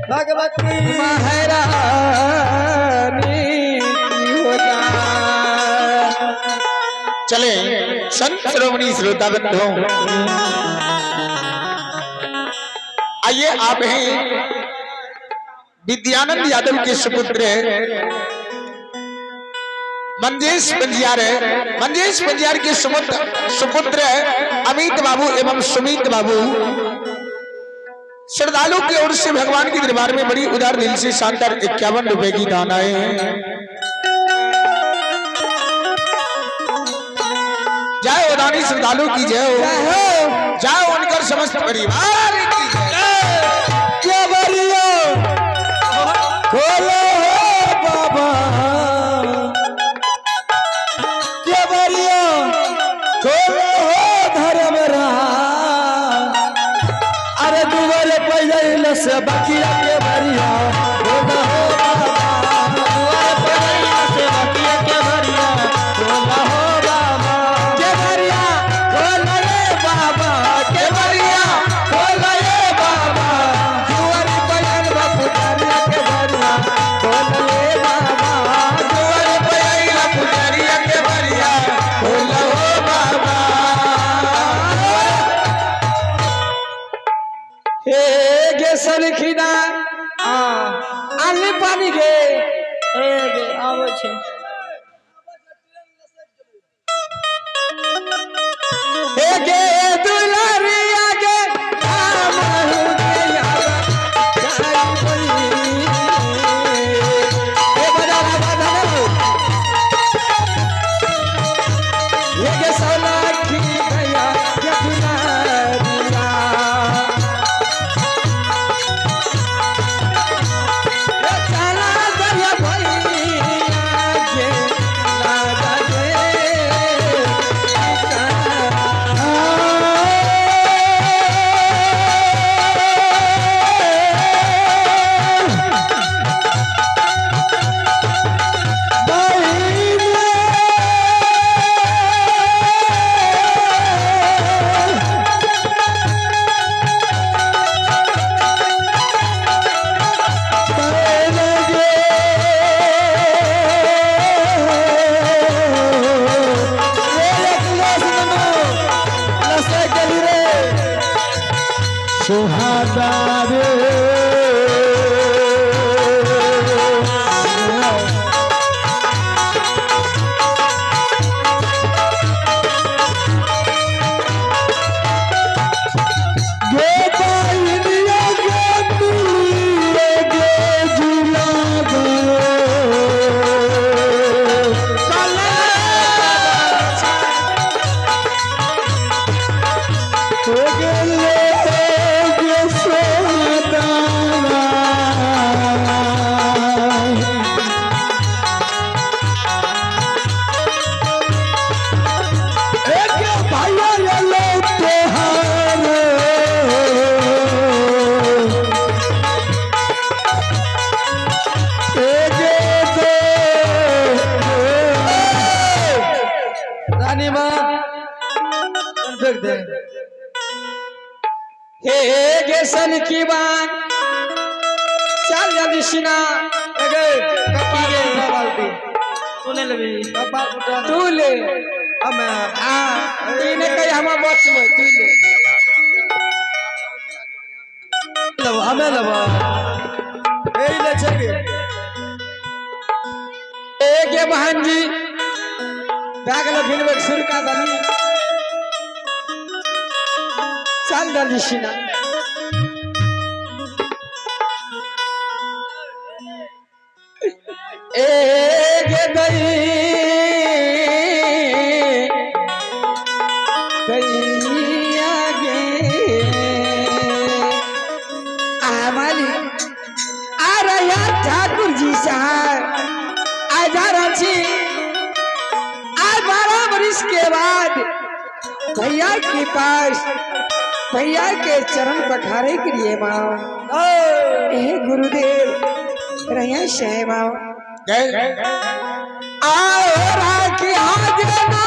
भगवती महारानी हो जाए। चले संत श्रोमणी श्रोता बंधुओं, आइए आप हैं विद्यानंद यादव के सुपुत्र मंजेश बंजियार के सुपुत्र अमित बाबू एवं सुमित बाबू श्रद्धालु की ओर से भगवान के दरबार में बड़ी उदार दिल से शानदार 51 रुपए की दान आए हैं। जय उदानी श्रद्धालु की जय हो, जय उनकर समस्त परिवार की जय। खोलो बाबा क्या बरिया खोलो धर्म अरे दुबर पहले से बकिया के बरिया खोलो दुबर पहले से बकिया के बरिया खोलो बाबा के बरिया खोलो रे बाबा के बरिया खोलो रे बाबा दुबर पहले बपुतारिया के बरिया खोलो रे बाबा दुबर पहले बपुतारिया के बरिया खोलो बाबा। हे गे सनखिना आले पानी गे ए गे आवे छे हे गे दुलारी आगे आमहु गे यारा जाई बई ए बजारा बजारा हे गे सनखी गया के दुलारिया चला दरिया भैया गे लागा गे हे गे सन की बात चल जल्दी सिना गे कपा गे बाल्टी तू ले लेबी कपा उठा तू ले हमें इने कई हम बच में तू ले लो हमें लबा ए ले छगे ए गे बहन जी दागलो फिल्म शुरू का बनी चल जल्दी सिना ए गे गैया गे आमाली आ रहा ठाकुर जी साहब आज रांची आज 12 वर्ष के बाद भैया के पास भैया के चरण पखारे के लिए माँ हे गुरुदेव रैया शय माँ आओ राखी आज ना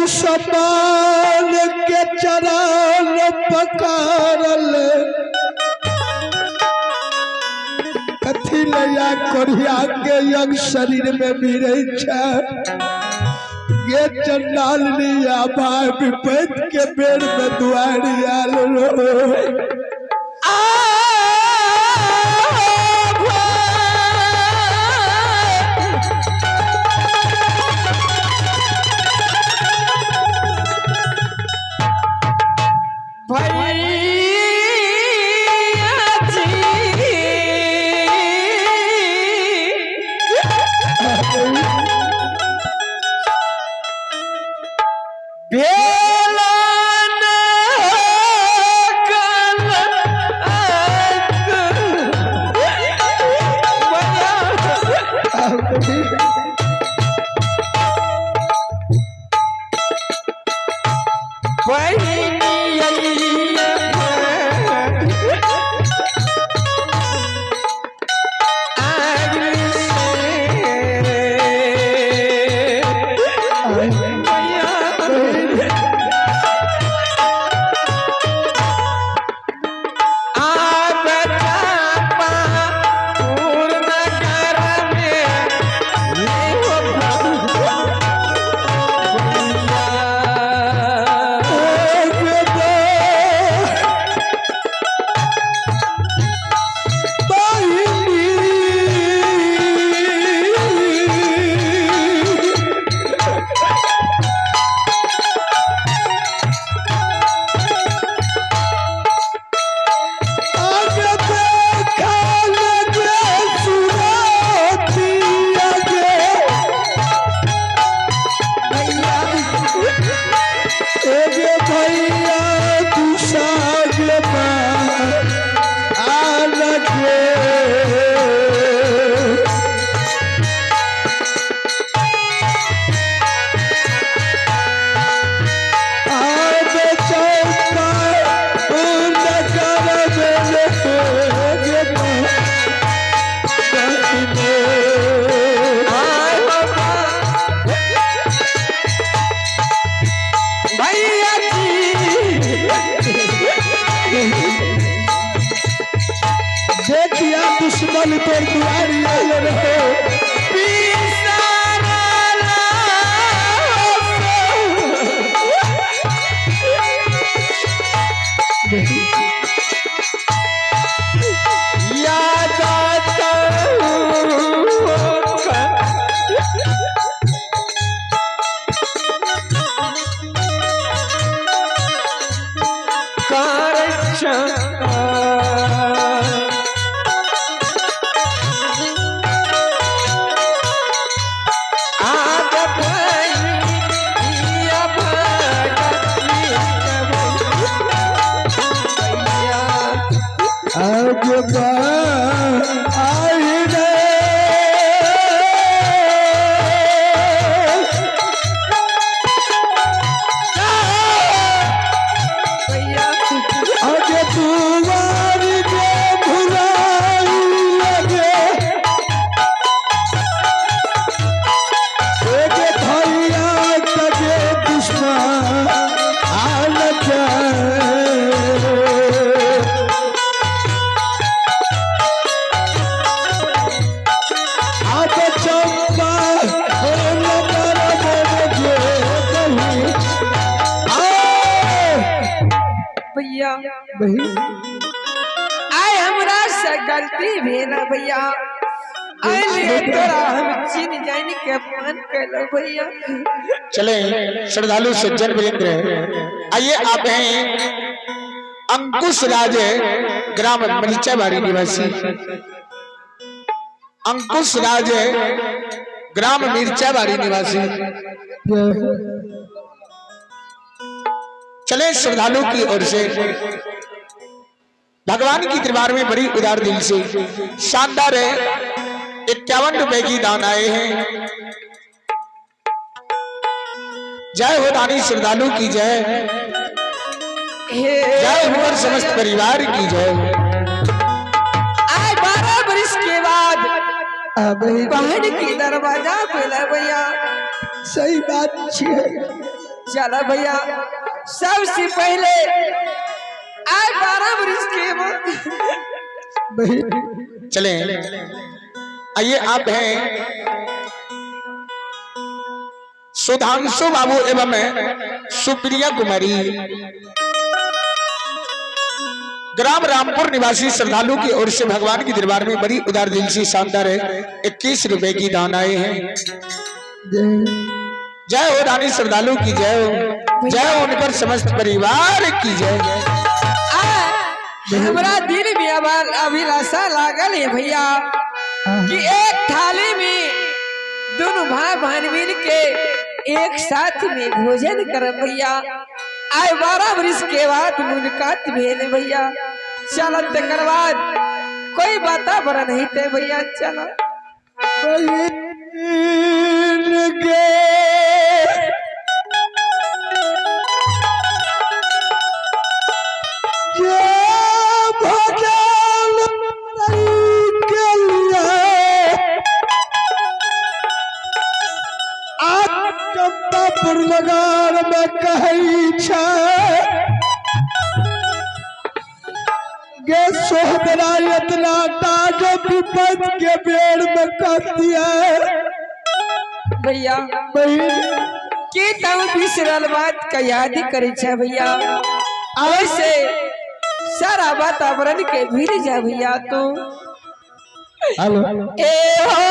समान के चरण पकारल कथी लया कोरिया के यंग शरीर में मिले ये चंडाल लिया भाई विपद के बेर में दुआरी आल रो दुश्मन पर दुआरी आए रहे याद आता आज आई रे आज दुआरी के भुलाई लगे एक भैया तके दुश्मन आल अब चंपा भैया बहन आय हमरा से गलती भेल भैया आय ले तोरा हम चीन जाने के अपमान कैलो भैया। चले श्रद्धालु सज्जन वीरेंद्र, आइए आप हैं अंकुश राज ग्राम मरीचाबाड़ी निवासी। अंकुश राज ग्राम मिर्चाबाड़ी निवासी। चले श्रद्धालु की ओर से भगवान की दरबार में बड़ी उदार दिल से शानदार 51 रुपए की दान आए हैं। जय हो दानी श्रद्धालु की जय, जय उनकर समस्त परिवार की जय। आय 12 वर्ष के बाद बहन की दरवाजा खुला भैया। सही बात है। चला भैया सबसे पहले आय 12 वर्ष के बाद चले आइए आप हैं सुधांशु बाबू एवं सुप्रिया कुमारी, ग्राम रामपुर निवासी। श्रद्धालु की ओर से भगवान की दरबार में बड़ी उदार दिल से शानदार 21 रुपए की दान आए हैं। जय हो रानी श्रद्धालु की जय हो, जय हो उनकर समस्त परिवार की जय। हमरा दिल में अभिलाषा लागल है भैया कि एक थाली में दोनों भाई बहन मिल के एक साथ में भोजन कर भैया। आय 12 वर्ष के बाद मुलाकात भेल भैया। चल तकर बाद कोई वातावरण नहीं थे भैया। चलो लगान में कही गे सोहदरा इतना ताज विपद के बेड़ में कर दिया भैया। कि तब बिसरल बात का याद करे छे भैया। ऐसे सारा वातावरण के भीड़ जा भैया। तो हेलो ए हो